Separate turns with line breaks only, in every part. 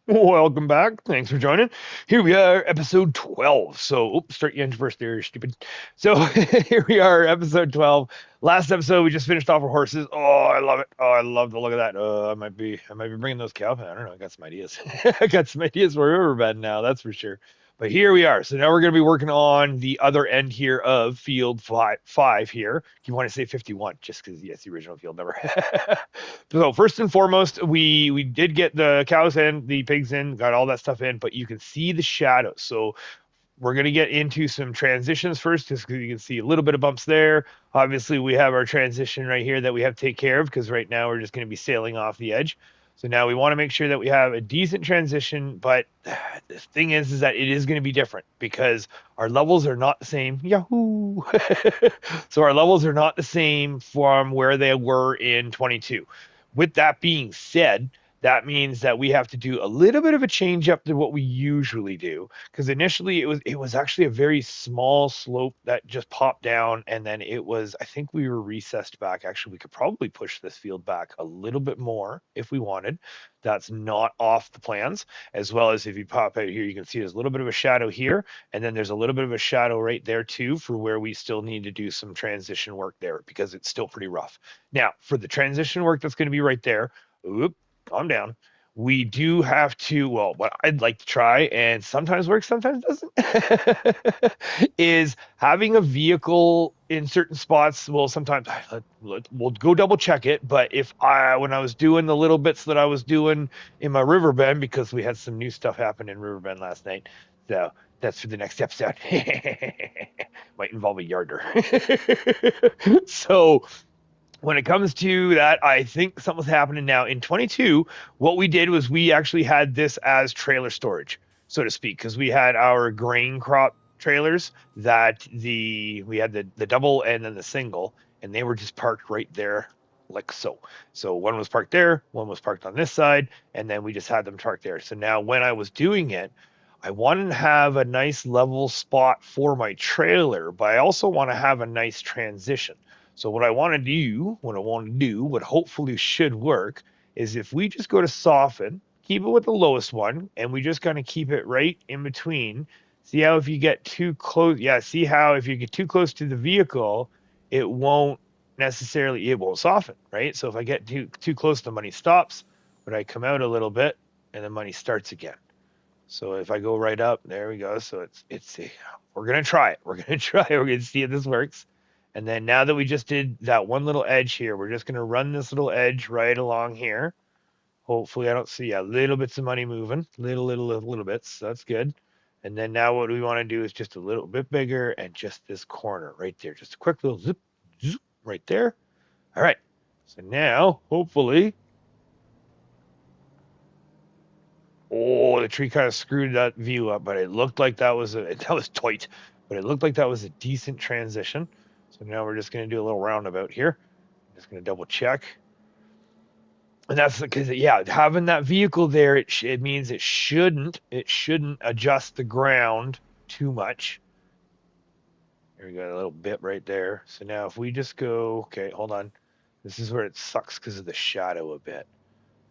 Welcome back. Thanks for joining. Here we are, episode 12. So, oops, start your engine first there, stupid. So, here we are, episode 12. Last episode, we just finished off our horses. Oh, I love it. Oh, I love the look of that. I might be bringing those cows. I don't know. I got some ideas. I got some ideas for Riverbed now, that's for sure. But here we are. So now we're going to be working on the other end here of field five here. You want to say 51, just because, yes, the original field number. So first and foremost, we did get the cows in, the pigs in, got all that stuff in, but you can see the shadows. So we're going to get into some transitions first, just because you can see a little bit of bumps there. Obviously, we have our transition right here that we have to take care of, because right now we're just going to be sailing off the edge. So now we want to make sure that we have a decent transition, but the thing is that it is going to be different because our levels are not the same. Yahoo! So our levels are not the same from where they were in 22. With that being said, that means that we have to do a little bit of a change up to what we usually do, because initially it was actually a very small slope that just popped down, and then I think we were recessed back. Actually, we could probably push this field back a little bit more if we wanted. That's not off the plans. As well as if you pop out here, you can see there's a little bit of a shadow here, and then there's a little bit of a shadow right there too, for where we still need to do some transition work there, because it's still pretty rough. Now, for the transition work that's going to be right there, oop, calm down. We do have to, well, what I'd like to try, and sometimes works, sometimes doesn't, is having a vehicle in certain spots. Well, sometimes we'll go double check it, but when I was doing the little bits that I was doing in my Riverbend, because we had some new stuff happen in Riverbend last night, so that's for the next episode. Might involve a yarder. So when it comes to that, I think something's happening now. In 22, what we did was we actually had this as trailer storage, so to speak, because we had our grain crop trailers we had the double and then the single, and they were just parked right there like so. So one was parked there, one was parked on this side, and then we just had them parked there. So now when I was doing it, I wanted to have a nice level spot for my trailer, but I also want to have a nice transition. So what hopefully should work, is if we just go to soften, keep it with the lowest one, and we just kind of keep it right in between. See how if you get too close, yeah, see how if you get too close to the vehicle, it won't soften, right? So if I get too close, the money stops, but I come out a little bit and the money starts again. So if I go right up, there we go. So we're gonna try it. We're gonna try it. We're gonna see if this works. And then now that we just did that one little edge here, we're just gonna run this little edge right along here. Hopefully, I don't see little bits of money moving, little bits. So that's good. And then now what we want to do is just a little bit bigger, and just this corner right there, just a quick little zip, zip right there. All right. So now, hopefully, oh, the tree kind of screwed that view up, but it looked like that was tight, but it looked like that was a decent transition. So now we're just going to do a little roundabout here. I'm just going to double check. And that's because, yeah, having that vehicle there, it means it shouldn't adjust the ground too much. Here we got a little bit right there. So now if we just go, okay, hold on. This is where it sucks because of the shadow a bit.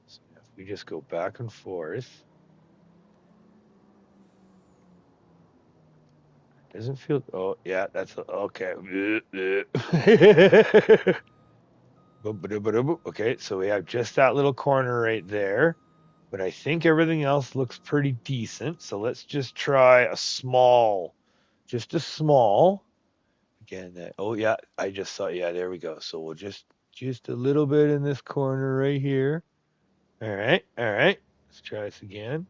So if we just go back and forth, doesn't feel. Oh yeah, that's okay. Okay, so we have just that little corner right there, but I think everything else looks pretty decent. So let's just try just a small. Again, oh yeah, I just saw. Yeah, there we go. So we'll just a little bit in this corner right here. All right, all right. Let's try this again.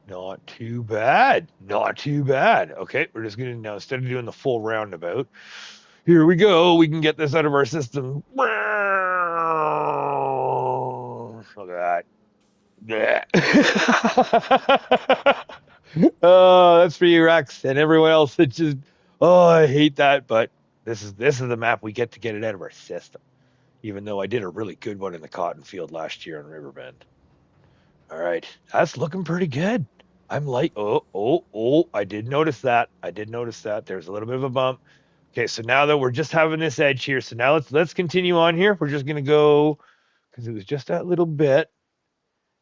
Not too bad. Not too bad. Okay, we're just gonna now, instead of doing the full roundabout, here we go. We can get this out of our system. Look at that. Oh, that's for you, Rex, and everyone else. It just, oh, I hate that. But this is the map we get to get it out of our system. Even though I did a really good one in the cotton field last year in Riverbend. All right, that's looking pretty good. I'm like, oh, oh, oh, I did notice that. I did notice that. There's a little bit of a bump, Okay, so now that we're just having this edge here, so now let's continue on here. We're just gonna go, because it was just that little bit.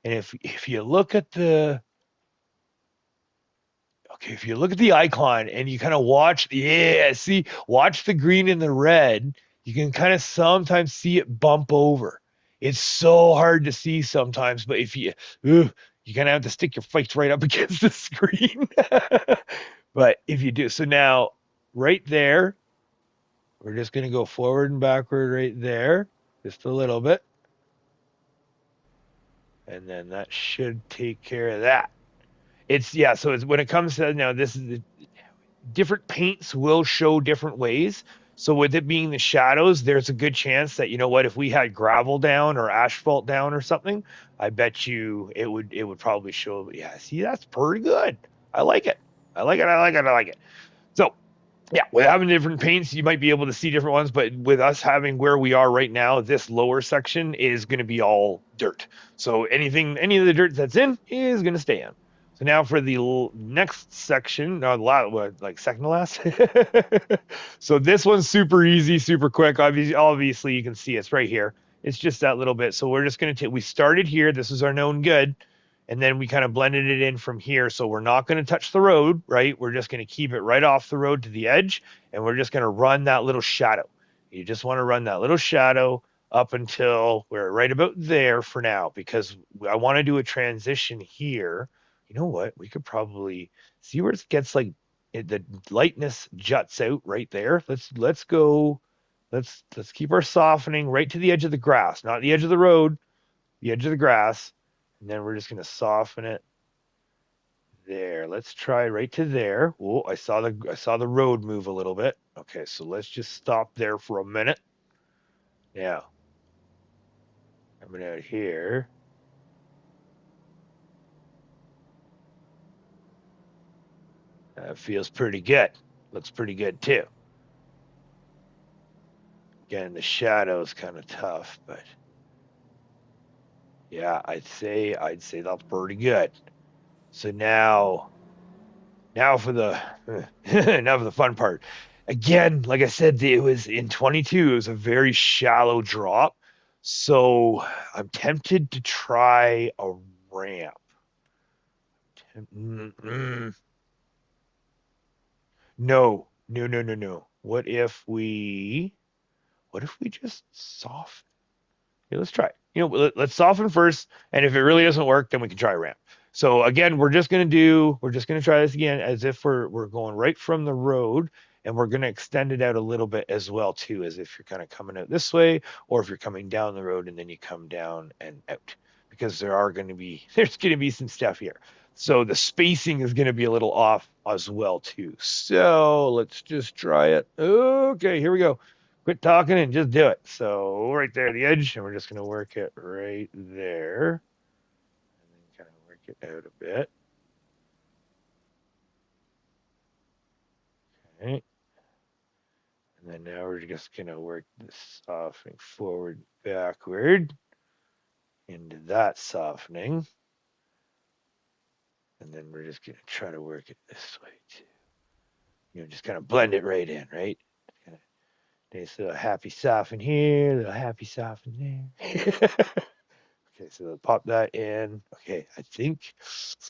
And if you look at the if you look at the icon and you kind of watch, watch the green and the red, you can kind of sometimes see it bump over. It's so hard to see sometimes, but if you kind of have to stick your face right up against the screen. But if you do, so now right there, we're just going to go forward and backward right there, just a little bit. And then that should take care of that. So it's when it comes to now, this is the different paints will show different ways. So with it being the shadows, there's a good chance that, you know what, if we had gravel down or asphalt down or something, I bet you it would probably show. Yeah, see, that's pretty good. I like it. I like it. So yeah, with having different paints, you might be able to see different ones, but with us having where we are right now, this lower section is going to be all dirt. So any of the dirt that's in is going to stay in. So now for the next section, like second to last. So this one's super easy, super quick. Obviously, you can see it's right here. It's just that little bit. So we're just going to we started here. This is our known good. And then we kind of blended it in from here. So we're not going to touch the road, right? We're just going to keep it right off the road to the edge. And we're just going to run that little shadow. You just want to run that little shadow up until we're right about there for now, because I want to do a transition here. You know what? We could probably see where it gets like the lightness juts out right there. Let's go. Let's keep our softening right to the edge of the grass, not the edge of the road, the edge of the grass. And then we're just going to soften it there. Let's try right to there. Oh, I saw the road move a little bit. Okay, so let's just stop there for a minute. Now, coming out here. That feels pretty good. Looks pretty good too. Again, the shadow is kind of tough, but yeah, I'd say that's pretty good. So now for the now for the fun part. Again, like I said, it was in 22. It was a very shallow drop, so I'm tempted to try a ramp. No. What if we just soften? Okay, let's try it. Let's soften first, and if it really doesn't work, then we can try a ramp. So again, we're just gonna try this again as if we're going right from the road, and we're gonna extend it out a little bit as well too, as if you're kind of coming out this way, or if you're coming down the road and then you come down and out, because there's gonna be some stuff here. So the spacing is gonna be a little off as well too. So let's just try it. Okay, here we go. Quit talking and just do it. So right there at the edge, and we're just going to work it right there. And then kind of work it out a bit. Okay. And then now we're just going to work this softening forward, backward into that softening. And then we're just going to try to work it this way too. Just kind of blend it right in, right? Nice little happy soften here, little happy soften there. Okay, so pop that in. Okay, I think if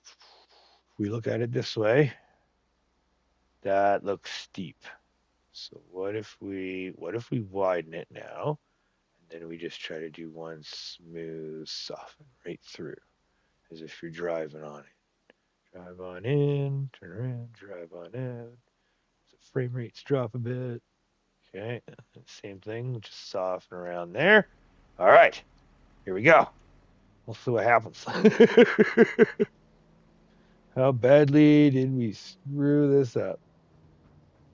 we look at it this way, that looks steep. So what if we widen it now, and then we just try to do one smooth soften right through, as if you're driving on it. Drive on in, turn around, drive on out. So frame rates drop a bit. Okay, same thing, just soften around there. All right, here we go. We'll see what happens. How badly did we screw this up?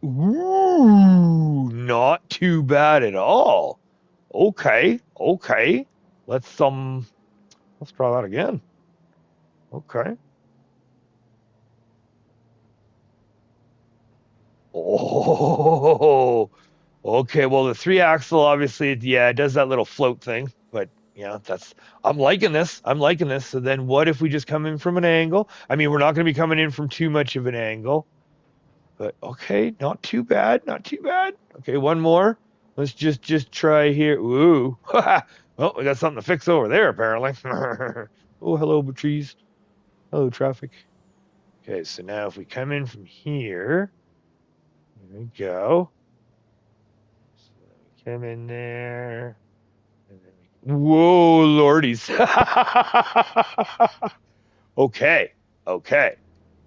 Ooh, not too bad at all. Okay. Let's try that again. Okay. Oh, okay. Well, the 3-axle obviously, it does that little float thing, but yeah, I'm liking this. So then what if we just come in from an angle? I mean, we're not going to be coming in from too much of an angle. But okay, not too bad, not too bad. Okay, one more. Let's just try here. Ooh. Well, we got something to fix over there, apparently. Oh, hello, trees. Hello, traffic. Okay, so now if we come in from here, there we go. So we come in there. And then whoa, lordies. Okay, okay.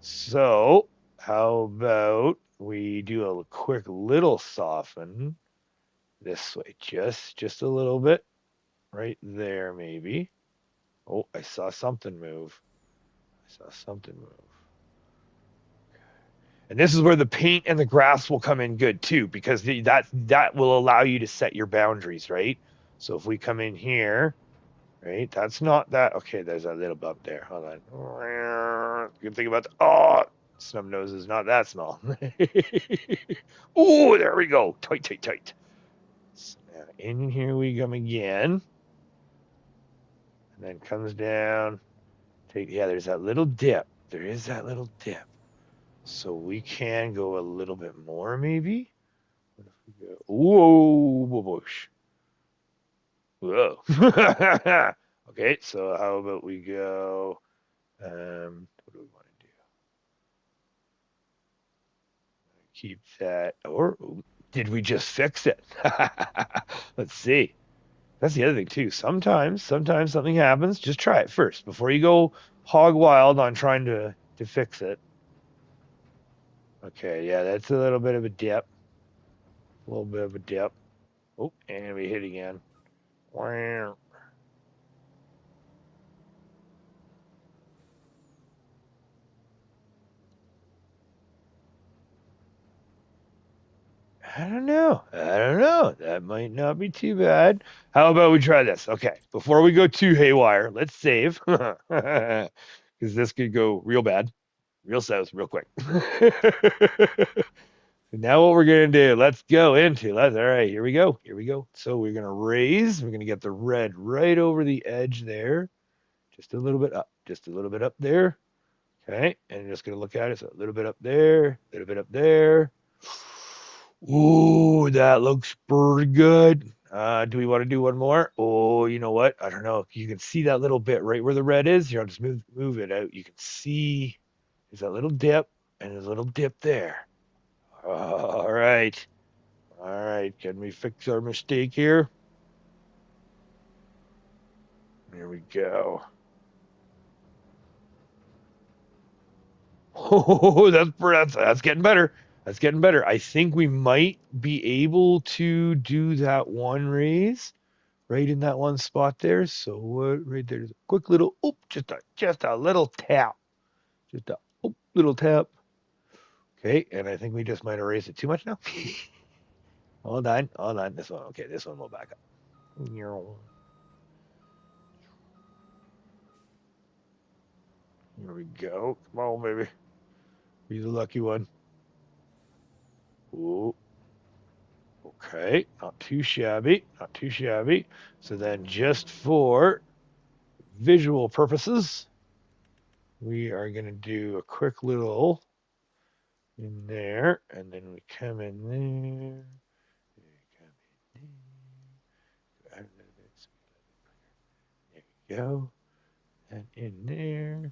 So how about we do a quick little soften this way, just a little bit, right there, maybe. Oh, I saw something move. I saw something move. And this is where the paint and the grass will come in good too, because that will allow you to set your boundaries, right? So if we come in here, right, that's not that. Okay, there's a little bump there. Hold on. Good thing about the, oh, snub nose is not that small. Oh, there we go. Tight, tight, tight. So now in here we come again. And then comes down. Yeah, there's that little dip. There is that little dip. So we can go a little bit more, maybe. What if we go? Whoa, whoosh. Whoa. Okay, so how about we go? What do we want to do? Keep that, or did we just fix it? Let's see. That's the other thing too. Sometimes something happens. Just try it first before you go hog wild on trying to fix it. Okay, yeah, that's a little bit of a dip. A little bit of a dip. Oh, and we hit again. Wow. I don't know. That might not be too bad. How about we try this? Okay, before we go too haywire, let's save. Because this could go real bad, real south, real quick. Now what we're going to do, let's go into, all right, here we go. Here we go. So we're going to raise. We're going to get the red right over the edge there. Just a little bit up. Just a little bit up there. Okay, and just going to look at it. So a little bit up there. A little bit up there. Ooh, that looks pretty good. Do we want to do one more? Oh, you know what? I don't know. You can see that little bit right where the red is. You know, just move it out. You can see there's that little dip and there's a little dip there. All right. All right. Can we fix our mistake here? There we go. Oh, that's getting better. That's getting better. I think we might be able to do that one raise right in that one spot there. So right there's a quick little just a little tap. Just a little tap. Okay, and I think we just might erase it too much now. Hold on. This one. Okay, this one will back up. Here we go. Come on, baby. Be the lucky one. Ooh. Okay, not too shabby. Not too shabby. So then just for visual purposes, we are going to do a quick little in there, and then we come in there. There we go. And in there.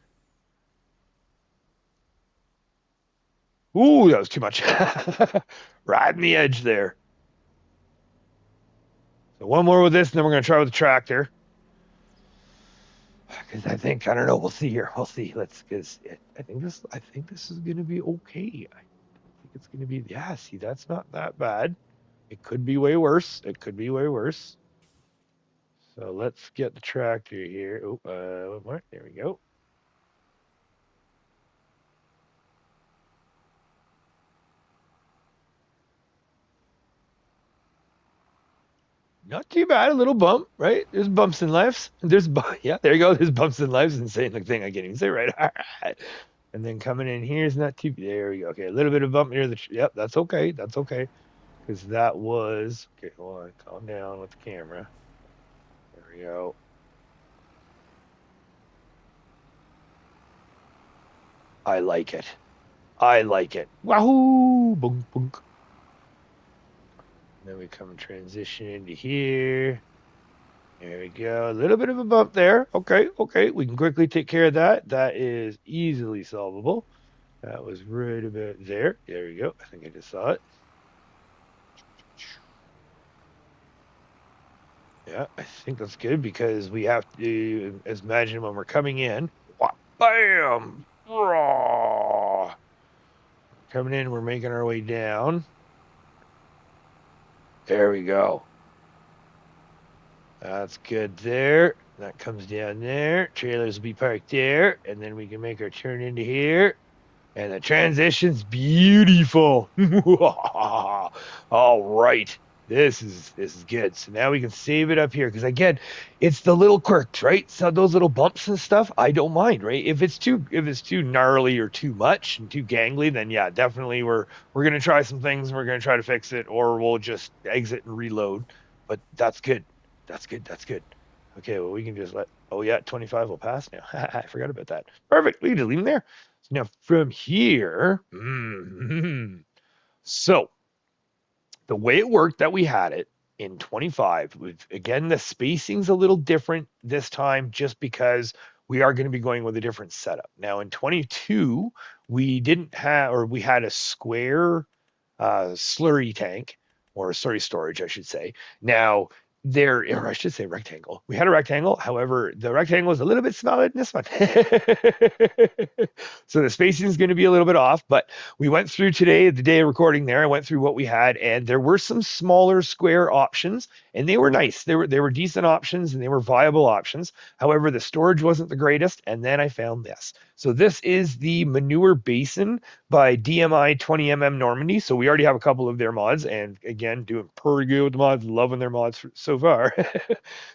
Ooh, that was too much. Riding the edge there. So one more with this, and then we're going to try with the tractor. Because I don't know. We'll see here. We'll see. I think this is going to be okay. I think it's going to be, yeah, see, that's not that bad. It could be way worse. So let's get the tractor here. Oh, one more. There we go. Not too bad. A little bump, right? There's bumps in life. Yeah, there you go. There's bumps in life. Insane thing. I can't even say right. All right. And then coming in here is not too. There we go. Okay, a little bit of bump near the. Yep, that's okay. That's okay. Because that was. Okay, hold on. Calm down with the camera. There we go. I like it. I like it. Wahoo! Bunk, bunk. Then we come transition into here. There we go. A little bit of a bump there. Okay, okay. We can quickly take care of that. That is easily solvable. That was right about there. There we go. I think I just saw it. Yeah, I think that's good because we have to, as imagine when we're coming in, bam, raw. Coming in, we're making our way down. There we go. That's good there. That comes down there. Trailers will be parked there, and then we can make our turn into here. And the transition's beautiful. All right. This is good. So now we can save it up here because again, it's the little quirks, right? So those little bumps and stuff, I don't mind, right? If it's too gnarly or too much and too gangly, then yeah, definitely we're gonna try some things and we're gonna try to fix it, or we'll just exit and reload. But that's good. That's good. That's good. Okay, well we can just let. Oh yeah, 25 will pass now. I forgot about that. Perfect. We can just leave them there. So now from here, so the way it worked that we had it in 25, again, the spacing's a little different this time just because we are going to be going with a different setup. Now in 22, we didn't have, or we had a square slurry tank, or slurry storage, I should say. Now, there, or I should say rectangle. We had a rectangle. However, the rectangle is a little bit smaller than this one. So the spacing is going to be a little bit off, but we went through today, the day of recording there, I went through what we had, and there were some smaller square options, and they were nice. They were decent options, and they were viable options. However, the storage wasn't the greatest, and then I found this. So this is the Manure Bassin by DMI 20mm Normandy. So we already have a couple of their mods, and again, doing pretty good with the mods, loving their mods so far.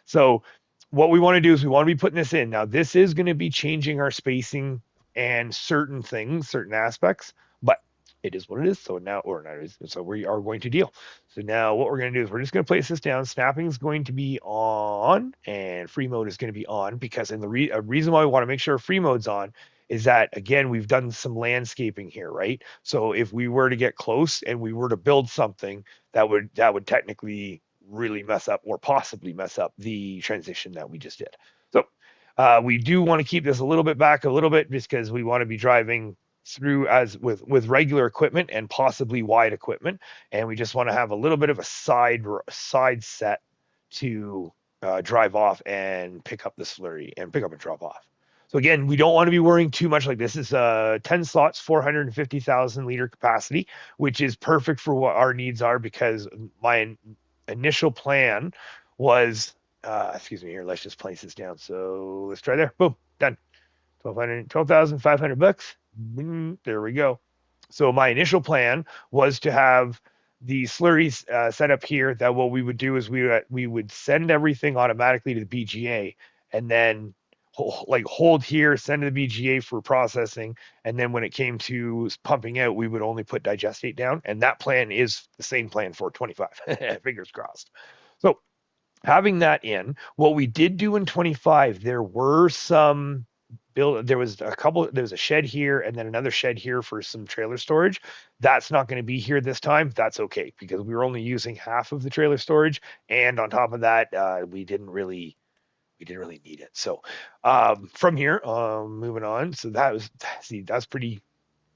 So what we want to do is we want to be putting this in. Now, this is going to be changing our spacing and certain things, certain aspects, but it is what it is. So now, or not, so we are going to deal. So now what we're going to do is we're just going to place this down. Snapping is going to be on, and free mode is going to be on because, and a reason why we want to make sure free mode's on is that, again, we've done some landscaping here, right? So if we were to get close and we were to build something, that would technically really mess up, or possibly mess up, the transition that we just did. So we do want to keep this a little bit back, a little bit, just because we want to be driving through as with regular equipment and possibly wide equipment, and we just want to have a little bit of a side set to drive off and pick up the slurry and pick up and drop off. So again, we don't want to be worrying too much. Like, this is 10 slots, 450,000 liter capacity, which is perfect for what our needs are, because my initial plan was, excuse me here, let's just place this down. So let's try there. Boom, done. 12,500 bucks. There we go. So my initial plan was to have the slurries set up here, that what we would do is we would send everything automatically to the BGA, and then hold here, send to the BGA for processing, and then when it came to pumping out, we would only put digestate down, and that plan is the same plan for 25. Fingers crossed. So having that in, what we did do in 25, there were some there was a shed here and then another shed here for some trailer storage. That's not going to be here this time. That's okay, because we were only using half of the trailer storage, and on top of that, we didn't really need it. So from here, moving on. So that's pretty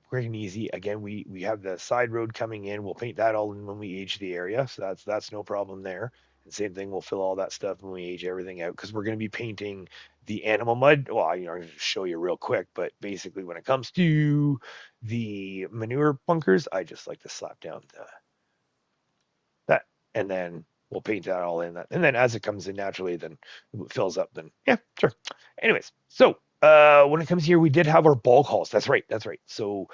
quick and easy. Again, we have the side road coming in. We'll paint that all in when we age the area, so that's no problem there. And same thing, we'll fill all that stuff when we age everything out, because we're going to be painting the animal mud. Well, I'm going to show you real quick, but basically when it comes to the manure bunkers, I just like to slap down that, and then we'll paint that all in that. And then as it comes in naturally, then it fills up, then yeah, sure. Anyways, so when it comes here, we did have our bulk hauls. That's right. So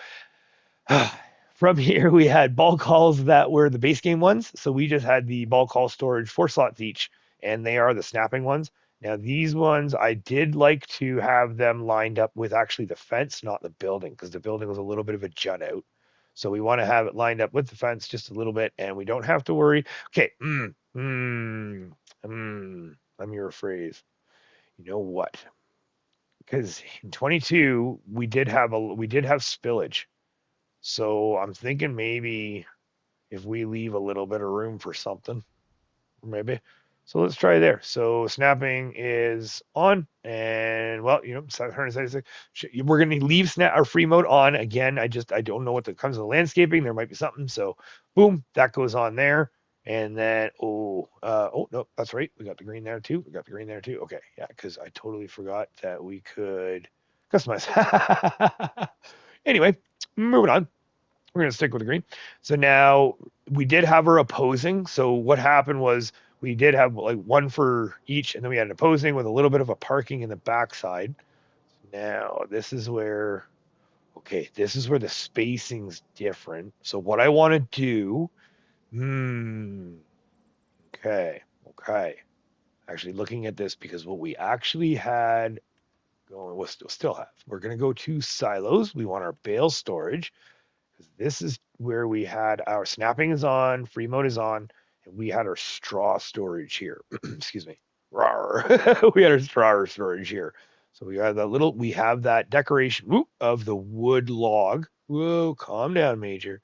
from here, we had bulk hauls that were the base game ones. So we just had the bulk haul storage, 4 slots each, and they are the snapping ones. Now, these ones, I did like to have them lined up with actually the fence, not the building, because the building was a little bit of a jut out. So we want to have it lined up with the fence just a little bit, and we don't have to worry. Okay, let me rephrase. You know what? Because in 22, we did have spillage. So I'm thinking maybe if we leave a little bit of room for something, maybe. So let's try there. So snapping is on, and well, 776. We're going to leave snap our free mode on again. I don't know what comes with the landscaping. There might be something. So boom, that goes on there. And then oh no, that's right. We got the green there too. Okay, yeah, because I totally forgot that we could customize. Anyway, moving on. We're going to stick with the green. So now we did have our opposing. So what happened was we did have like one for each, and then we had an opposing with a little bit of a parking in the backside. Now this is where, this is where the spacing's different. So what I want to do, okay. Actually looking at this, because what we actually had going, we'll still have, we're going to go to silos. We want our bale storage. This is where we had our snapping is on, free mode is on, and we had our straw storage here. Excuse me. Rawr. We had our straw storage here. So we have that decoration of the wood log. Whoa, calm down, Major.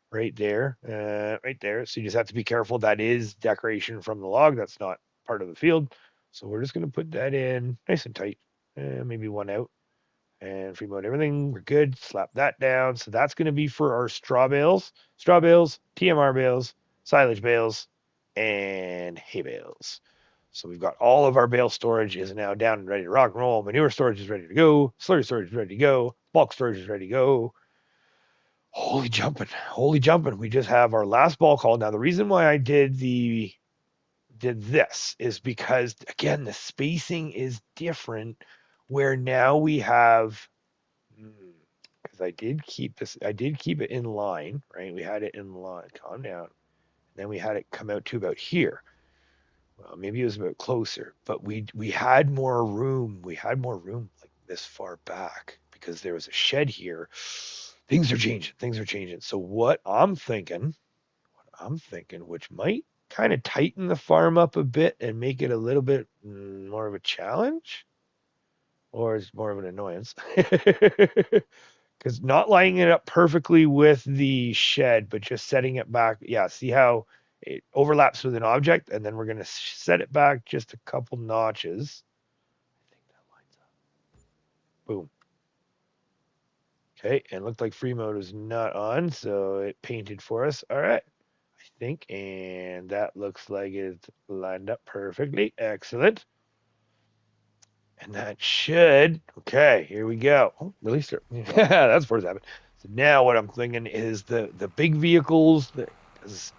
Right there. Right there. So you just have to be careful. That is decoration from the log. That's not part of the field. So we're just going to put that in nice and tight. Maybe one out. And free mode everything. We're good. Slap that down. So that's going to be for our straw bales, TMR bales, silage bales, and hay bales. So we've got all of our bale storage is now down and ready to rock and roll. Manure storage is ready to go. Slurry storage is ready to go. Bulk storage is ready to go. Holy jumping. We just have our last ball call. Now the reason why I did this is because, again, the spacing is different, where now we have, because I did keep it in line, right? We had it in line. Calm down. Then we had it come out to about here. Well, maybe it was about closer, but we had more room. We had more room like this far back because there was a shed here. Things are changing. So what I'm thinking, which might kind of tighten the farm up a bit and make it a little bit more of a challenge, or it's more of an annoyance. Because not lining it up perfectly with the shed, but just setting it back. Yeah, see how it overlaps with an object, and then we're going to set it back just a couple notches. I think that lines up. Boom. Okay, and it looked like free mode is not on, so it painted for us. All right, I think, and that looks like it's lined up perfectly. Excellent. And that should, okay, here we go. Oh, release her. That's what's happened. So now what I'm thinking is the big vehicles, because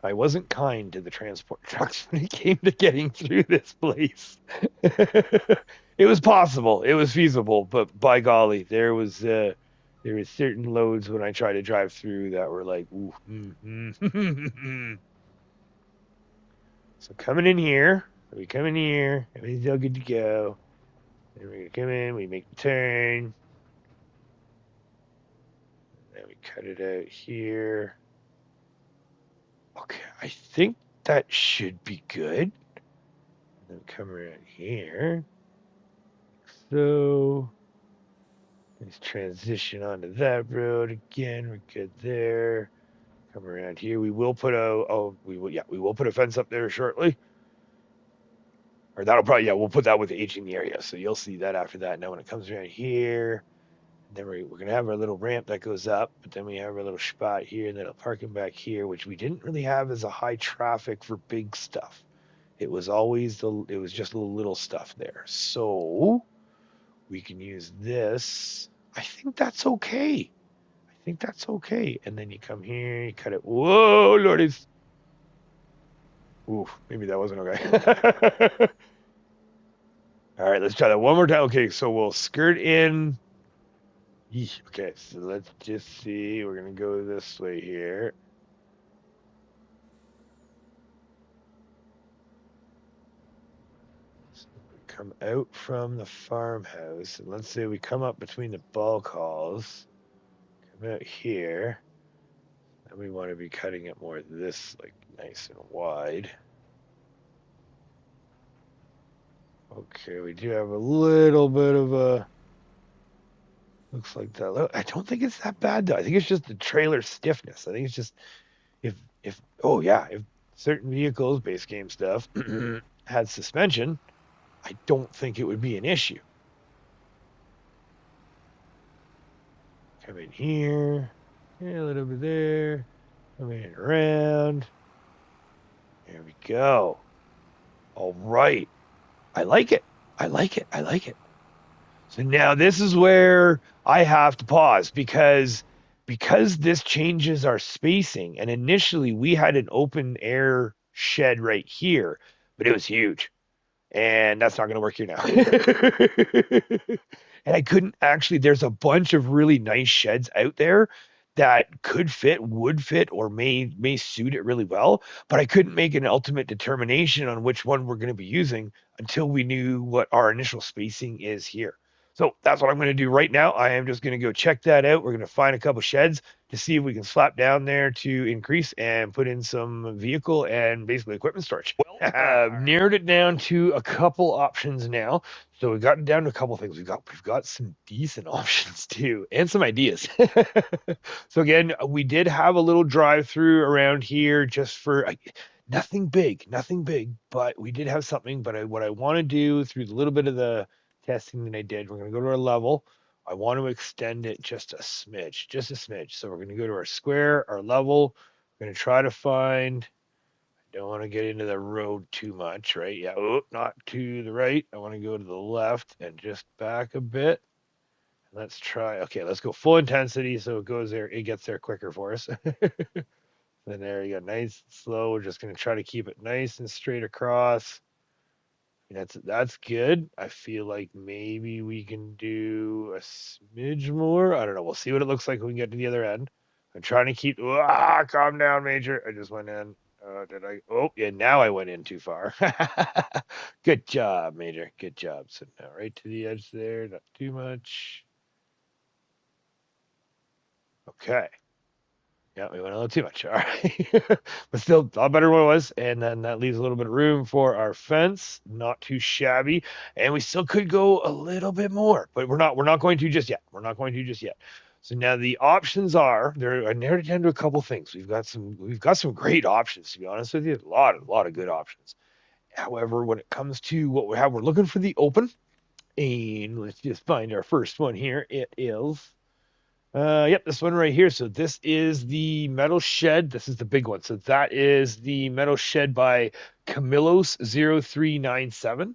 I wasn't kind to the transport trucks when it came to getting through this place. It was possible, it was feasible, but by golly, there was certain loads when I tried to drive through that were like, ooh, So coming in here, everything's all good to go. Then we're gonna come in, we make the turn. Then we cut it out here. Okay, I think that should be good. And then come around here. So let's transition onto that road again. We're good there. Come around here. We will put we will put a fence up there shortly. Or that'll probably, we'll put that with aging the area. So you'll see that after that. Now when it comes around here, then we're going to have our little ramp that goes up, but then we have our little spot here, and then a parking back here, which we didn't really have as a high traffic for big stuff. It was just little stuff there. So we can use this. I think that's okay. And then you come here, you cut it. Whoa, lordies. Ooh, maybe that wasn't okay. All right, let's try that one more time. Okay, so we'll skirt in. Okay, so let's just see. We're going to go this way here. So we come out from the farmhouse, and let's say we come up between the bulk hauls. Come out here. And we want to be cutting it more this, like, nice and wide. Okay, we do have a little bit of a Looks like that. I don't think it's that bad though. I think it's just the trailer stiffness. I think it's just if oh yeah, if certain vehicles, base game stuff, had suspension, I don't think it would be an issue. Come in here, yeah, a little bit there, come in around. There we go. All right. I like it. I like it. I like it. So now this is where I have to pause because this changes our spacing. And initially we had an open air shed right here, but it was huge. And that's not going to work here now. And I couldn't actually, there's a bunch of really nice sheds out there that could fit, would fit, or may suit it really well, but I couldn't make an ultimate determination on which one we're going to be using until we knew what our initial spacing is here. So that's what I'm going to do right now. I am just going to go check that out. We're going to find a couple sheds to see if we can slap down there to increase and put in some vehicle and basically equipment storage. I've narrowed it down to a couple options now. So we've gotten down to a couple things. We've got some decent options too, and some ideas. So again, we did have a little drive through around here just for nothing big, but we did have something. But what I want to do through the little bit of the testing that I did, we're going to go to our level. I want to extend it just a smidge. So we're going to go to our square, our level. We're going to try to find. Don't want to get into the road too much, right? Yeah, not to the right. I want to go to the left and just back a bit. Let's try. Okay, let's go full intensity so it goes there. It gets there quicker for us. Then there you go, nice and slow. We're just going to try to keep it nice and straight across. That's good. I feel like maybe we can do a smidge more. I don't know. We'll see what it looks like when we get to the other end. I'm trying to keep. Calm down, Major. I just went in. Did I? Oh, yeah. Now I went in too far. Good job, Major. Good job. So now right to the edge there. Not too much. Okay. Yeah, we went a little too much. All right. But still a lot better than what it was. And then that leaves a little bit of room for our fence. Not too shabby. And we still could go a little bit more, but we're not going to just yet. We're not going to just yet. So now the options are there. I narrowed it down to a couple things. We've got some great options, to be honest with you. A lot of good options. However, when it comes to what we have, we're looking for the open. And let's just find our first one here. It is yep, this one right here. So this is the metal shed. This is the big one. So that is the metal shed by Camillos0397.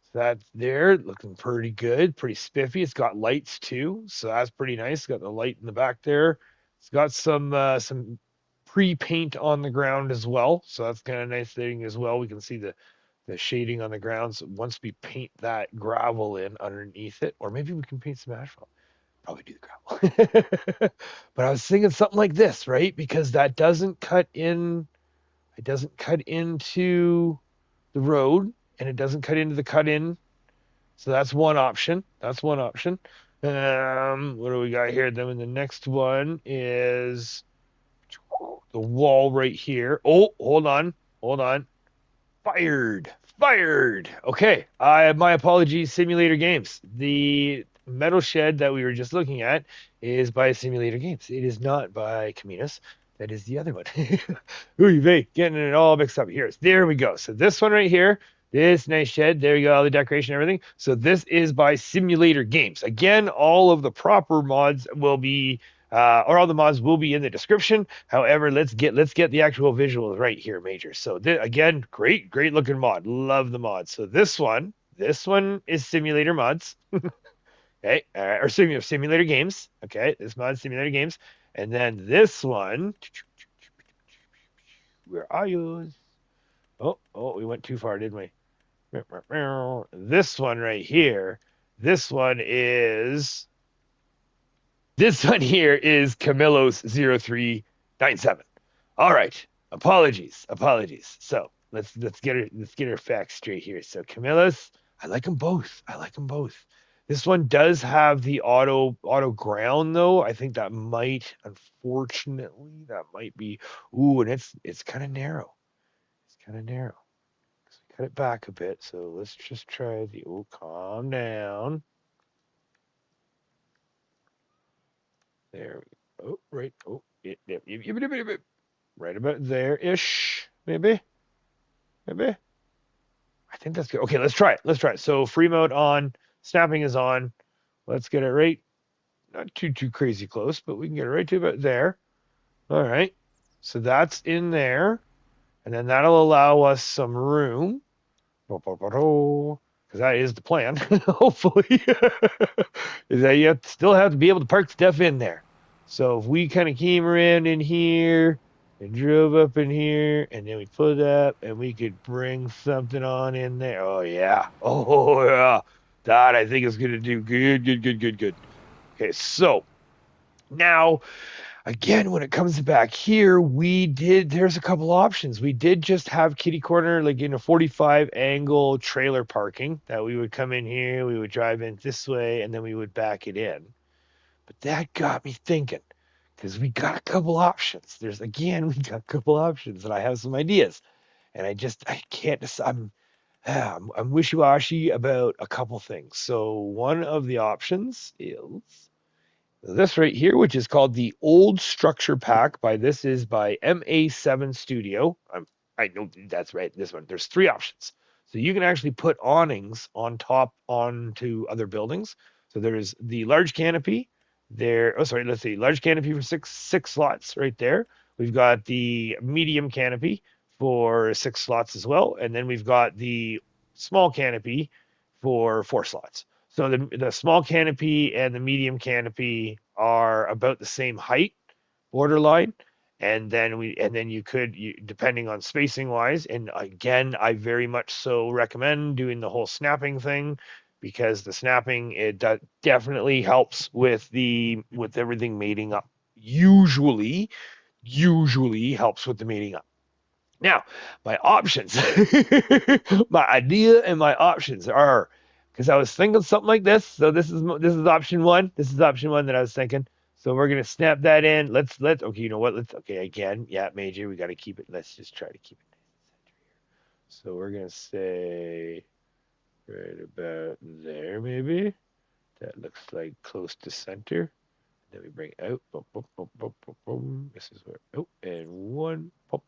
So that's there, looking pretty good, pretty spiffy. It's got lights too, so that's pretty nice. It's got the light in the back there. It's got some pre-paint on the ground as well, so that's kind of nice thing as well. We can see the shading on the ground. So once we paint that gravel in underneath it, or maybe we can paint some asphalt. Probably do the gravel. But I was thinking something like this, right? Because that doesn't cut in, it doesn't cut into the road and it doesn't cut into the cut in. So that's one option. That's one option. What do we got here? Then the next one is the wall right here. Oh, hold on. Hold on. Fired. Fired. Okay. My apologies, Simulator Games. The metal shed that we were just looking at is by Simulator Games. It is not by Caminos. That is the other one. Ooh, getting it all mixed up here. There we go. So this one right here, this nice shed. There you go, all the decoration and everything. So this is by Simulator Games. Again, all of the proper mods will be or all the mods will be in the description. However, let's get the actual visuals right here, Major. So again, great looking mod. Love the mod. So this one is Simulator Mods. Okay, or Simulator Games. Okay, this mod Simulator Games, and then this one. Where are you? Oh, we went too far, didn't we? This one right here. This one here is Camillos0397. All right. Apologies. So let's get her facts straight here. So Camillos, I like them both. This one does have the auto ground though. I think that might, unfortunately, be. Ooh, and it's kind of narrow. It's kind of narrow. So cut it back a bit. So let's just try the. Oh, calm down. There we go. Oh, right. Oh, right about there-ish, maybe. Maybe. I think that's good. Okay, let's try it. Let's try it. So free mode on, snapping is on. Let's get it right. Not too crazy close, but we can get it right to about there. All right. So that's in there. And then that'll allow us some room. Because that is the plan, hopefully. Is that you still have to be able to park stuff in there. So if we kind of came around in here and drove up in here and then we put up and we could bring something on in there. Oh yeah. Oh yeah. That I think is gonna do good. Okay, so now again, when it comes back here, there's a couple options. We did just have kitty corner, like in a 45 angle trailer parking that we would come in here, we would drive in this way, and then we would back it in. But that got me thinking, because we got a couple options. We got a couple options, and I have some ideas. And I can't decide. I'm wishy-washy about a couple things. So one of the options is this right here, which is called the Old Structure Pack this is by MA7 Studio. I know that's right. This one. There's three options. So you can actually put awnings on top onto other buildings. So there's the large canopy there. Oh, sorry. Let's see. Large canopy for six slots right there. We've got the medium canopy for 6 slots as well. And then we've got the small canopy for 4 slots. So the small canopy and the medium canopy are about the same height, borderline, and then depending on spacing wise. And again, I very much so recommend doing the whole snapping thing, because the snapping definitely helps with everything mating up. Usually helps with the mating up. Now, my options, my idea and my options are, because I was thinking something like this. So this is option one. This is option one that I was thinking. So we're gonna snap that in. Let's okay. You know what? Again. Yeah, major. We got to keep it. Let's just try to keep it nice and center here. So we're gonna say right about there, maybe. That looks like close to center. Then we bring it out. Boom, boom, boom, boom, boom, boom. This is where. Oh, and one. Boom.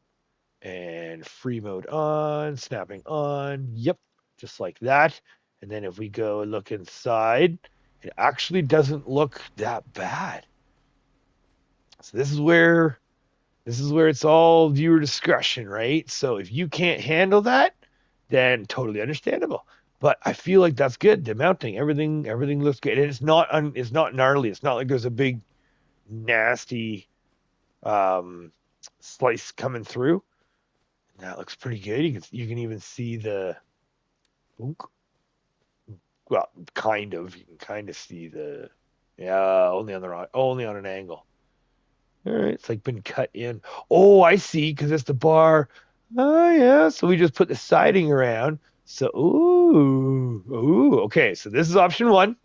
And free mode on, snapping on. Yep, just like that. And then if we go and look inside, it actually doesn't look that bad. So this is where it's all viewer discretion, right? So if you can't handle that, then totally understandable. But I feel like that's good. The mounting, everything looks good. And it's not gnarly. It's not like there's a big nasty slice coming through. That looks pretty good. You can even see well, kind of. You can kind of see only on an angle. All right, it's like been cut in. Oh, I see, because it's the bar. Oh yeah, so we just put the siding around. So okay. So this is option one.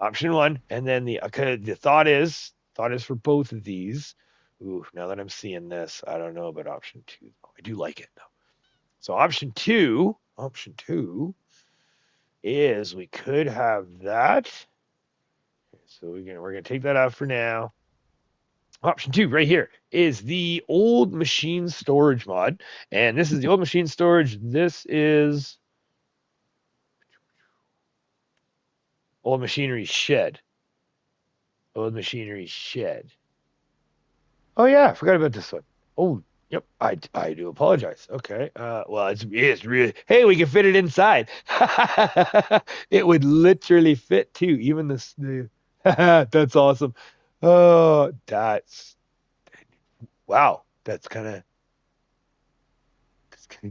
Option one, and then the thought is for both of these. Ooh, now that I'm seeing this, I don't know about option two. I do like it though. So option two is we could have that. So we're gonna take that out for now. Option two right here is the old machine storage mod, and this is the old machine storage. This is old machinery shed. Old machinery shed. Oh yeah, I forgot about this one. Oh, yep. I do apologize. Okay. Well, it's really. Hey, we can fit it inside. It would literally fit too. Even the. That's awesome. Oh, wow. That's kind of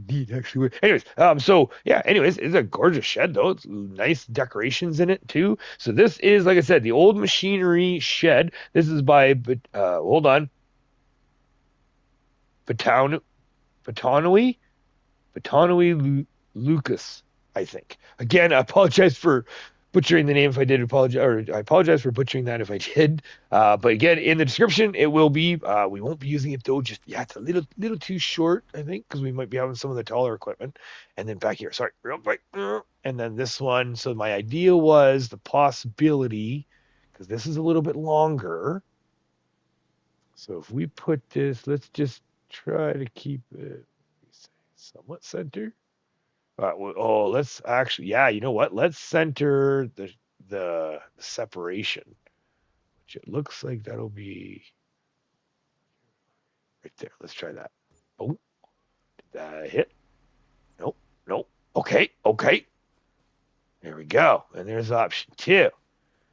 neat, actually. Anyways, so yeah. Anyways, it's a gorgeous shed though. It's nice decorations in it too. So this is, like I said, the old machinery shed. This is by. Hold on. Betonowy Lukasz, I think. Again, I apologize for butchering the name if I did apologize, or I apologize for butchering that if I did. But again, in the description, it will be. We won't be using it though. Just it's a little too short, I think, because we might be having some of the taller equipment. And then back here, sorry, real quick. And then this one. So my idea was the possibility, because this is a little bit longer. So if we put this, let's just try to keep it somewhat center. Oh, let's actually, yeah, you know what? Let's center the separation, which it looks like that'll be right there. Let's try that. Oh, did that hit? Nope, nope. Okay, okay. There we go. And there's option 2.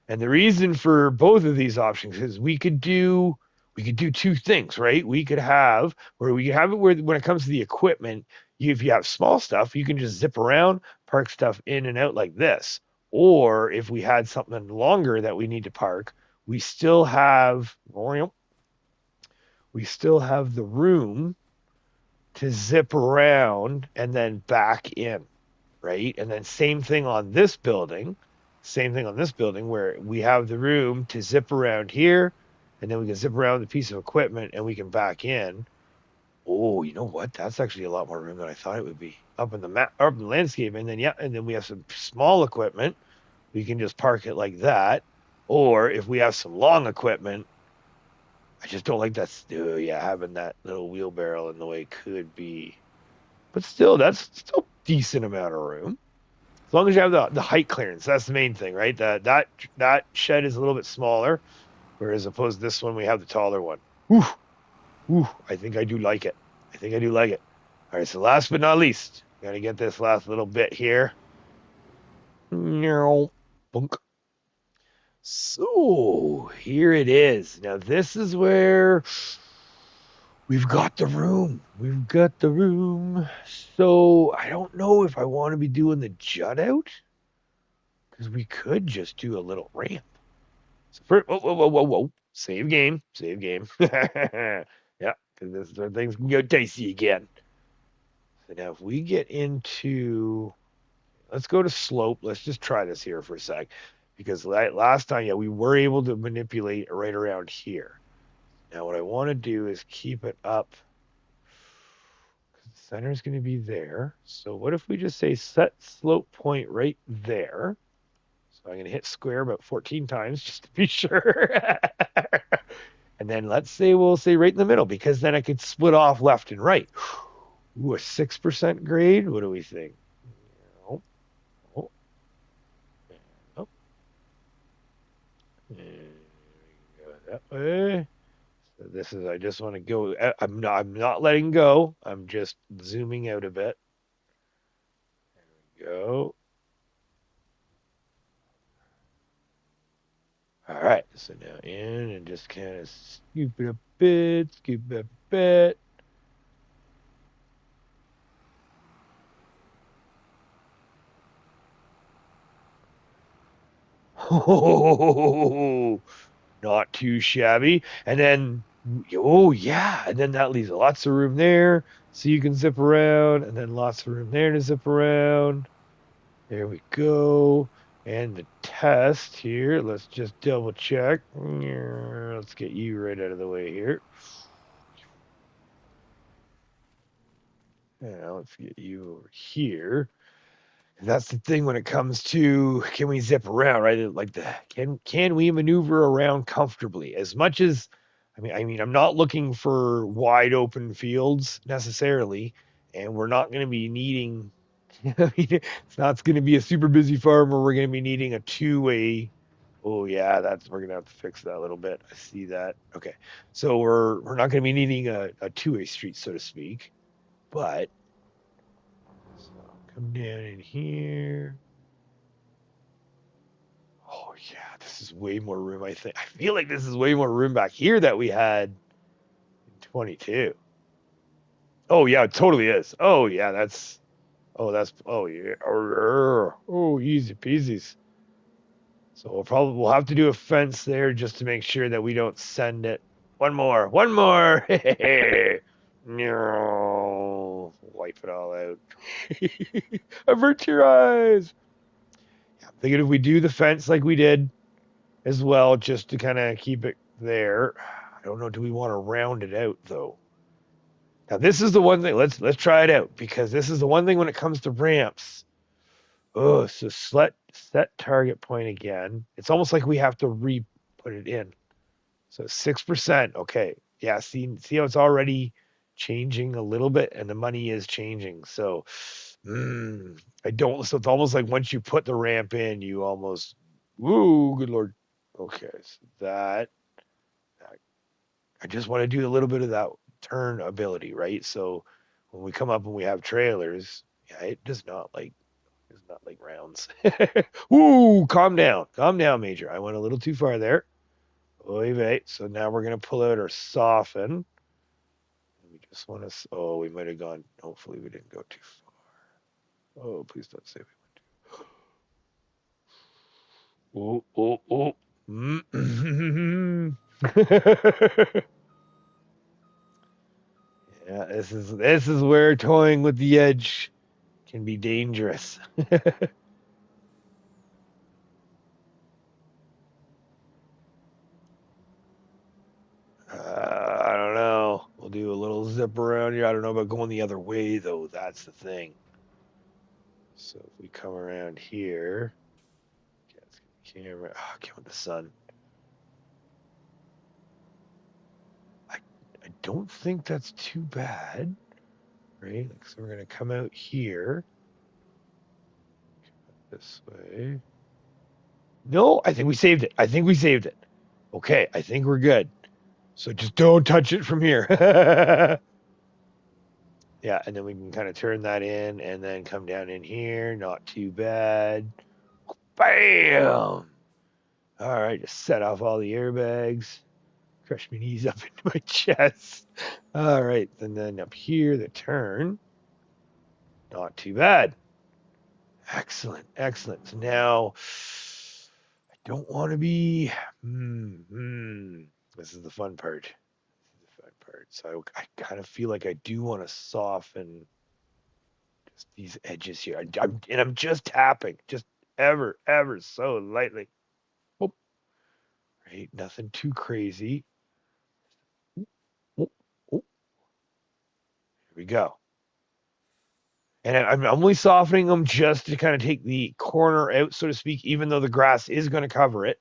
And the reason for both of these options is we could do 2 things, right? We could have it where when it comes to the equipment, if you have small stuff, you can just zip around, park stuff in and out like this. Or if we had something longer that we need to park, we still have the room to zip around and then back in, right? And then same thing on this building where we have the room to zip around here, and then we can zip around the piece of equipment and we can back in. Oh, you know what? That's actually a lot more room than I thought it would be up in the landscape. And then we have some small equipment. We can just park it like that. Or if we have some long equipment, I just don't like that. Having that little wheelbarrow in the way could be, but still, that's still decent amount of room. As long as you have the height clearance, that's the main thing, right? That shed is a little bit smaller, whereas opposed to this one, we have the taller one. I think I do like it. All right, so last but not least, got to get this last little bit here. Bunk. So here it is. Now this is where we've got the room. So I don't know if I want to be doing the jut out, because we could just do a little ramp. So first, whoa. Save game. Yeah, because this is where things can go dicey again. So now if we get into, let's go to slope. Let's just try this here for a sec. Because last time, we were able to manipulate right around here. Now what I want to do is keep it up. The center is going to be there. So what if we just say set slope point right there? So I'm going to hit square about 14 times just to be sure. And then we'll say right in the middle, because then I could split off left and right. Ooh, a 6% grade? What do we think? And we go that way. So this is, I just want to go, I'm not letting go. I'm just zooming out a bit. There we go. All right, so now in and just kind of scoop it a bit. Oh, not too shabby. And then, and then that leaves lots of room there, so you can zip around, and then lots of room there to zip around. There we go. And the test here, let's just double check. Let's get you right out of the way here. Now let's get you over here. And that's the thing when it comes to, can we zip around, right? Like can we maneuver around comfortably? As much as, I mean, I'm not looking for wide open fields necessarily, and we're not going to be needing, it's not going to be a super busy farm where we're going to be needing a two-way. Oh yeah, we're going to have to fix that a little bit. I see that. Okay. So we're not going to be needing a two-way street, so to speak, but come down in here. Oh yeah, this is way more room, I think. I feel like this is way more room back here that we had in 22. Oh yeah, it totally is. Oh yeah, oh yeah. Oh, easy peasies. So we'll have to do a fence there just to make sure that we don't send it. One more. No, wipe it all out. Avert your eyes. Yeah, I'm thinking if we do the fence like we did as well, just to kind of keep it there. I don't know. Do we want to round it out though? Now this is the one thing. Let's try it out, because this is the one thing when it comes to ramps. Oh, so set target point again. It's almost like we have to put it in. So 6%. Okay. Yeah. See how it's already changing a little bit, and the money is changing. So I don't. So it's almost like once you put the ramp in, you almost. Woo, good lord. Okay, so that I just want to do a little bit of that turn ability, right? So when we come up and we have trailers, yeah, it does not like rounds. Ooh, calm down, Major. I went a little too far there. Oy vey. So now we're gonna pull out our soften. We just want to. Oh, we might have gone. Hopefully, we didn't go too far. Oh, please don't say we went too. Oh. Yeah, this is where toying with the edge can be dangerous. I don't know. We'll do a little zip around here. I don't know about going the other way though. That's the thing. So if we come around here, camera. Oh, get with the sun. I don't think that's too bad, right? So we're gonna come out here this way. No, I think we saved it. Okay, I think we're good. So just don't touch it from here. Yeah, and then we can kind of turn that in and then come down in here. Not too bad. Bam! All right, just set off all the airbags. Crush my knees up into my chest. All right, and then up here, the turn. Not too bad. Excellent. So now, I don't want to be... This is the fun part. So I kind of feel like I do want to soften just these edges here. I'm just tapping, just ever so lightly. Oh, right, nothing too crazy. Oh. Here we go. And I'm only softening them just to kind of take the corner out, so to speak, even though the grass is going to cover it.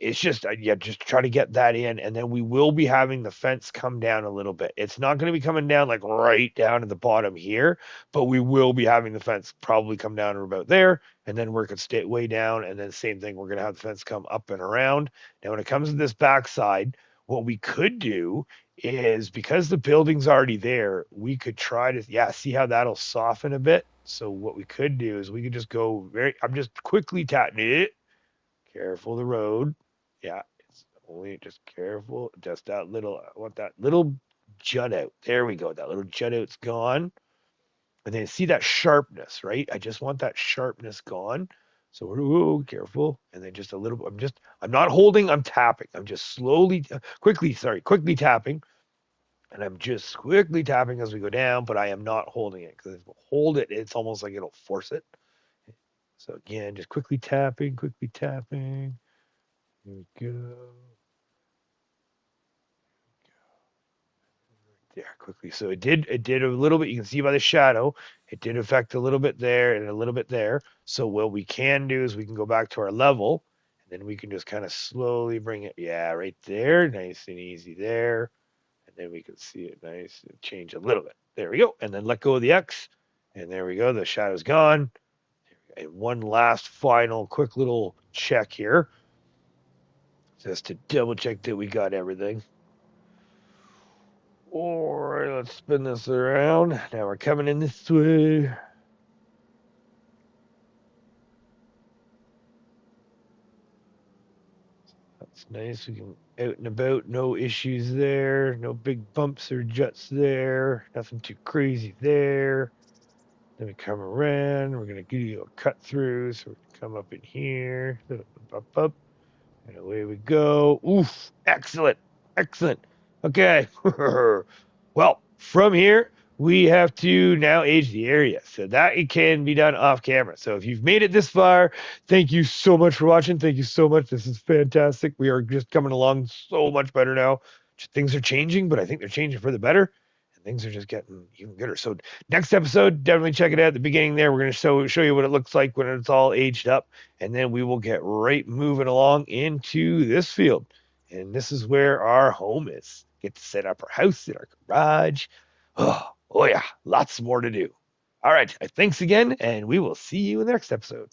It's just, just try to get that in. And then we will be having the fence come down a little bit. It's not going to be coming down like right down at the bottom here, but we will be having the fence probably come down to about there. And then work it stay way down. And then same thing, we're going to have the fence come up and around. Now, when it comes to this backside, what we could do is, because the building's already there, we could try to, see how that'll soften a bit. So what we could do is we could just go I'm just quickly tapping it. Careful the road. Yeah, it's only just careful. Just that little, I want that little jut out. There we go. That little jut out's gone. And then see that sharpness, right? I just want that sharpness gone. So we're careful. And then just a little, I'm not holding, I'm tapping. I'm just quickly tapping. And I'm just quickly tapping as we go down, but I am not holding it, because if I hold it, it's almost like it'll force it. So again, just quickly tapping. Here we go. There, quickly. So it did a little bit. You can see by the shadow, it did affect a little bit there and a little bit there. So what we can do is we can go back to our level, and then we can just kind of slowly bring it. Yeah, right there. Nice and easy there. And then we can see it nice and change a little bit. There we go. And then let go of the X. And there we go. The shadow's gone. And one last final quick little check here, just to double check that we got everything. All right, let's spin this around. Now we're coming in this way. That's nice. We can out and about. No issues there. No big bumps or juts there. Nothing too crazy there. Then we come around. We're going to give you a cut through. So we're going to come up in here. Up. And away we go. Oof. Excellent. Okay. Well, from here, we have to now age the area. So that it can be done off camera. So if you've made it this far, thank you so much for watching. Thank you so much. This is fantastic. We are just coming along so much better now. Things are changing, but I think they're changing for the better. And things are just getting even gooder. So next episode, definitely check it out at the beginning there. We're going to show you what it looks like when it's all aged up, and then we will get right moving along into this field. And this is where our home is. Get to set up our house in our garage. Oh yeah, lots more to do. All right, thanks again, and we will see you in the next episode.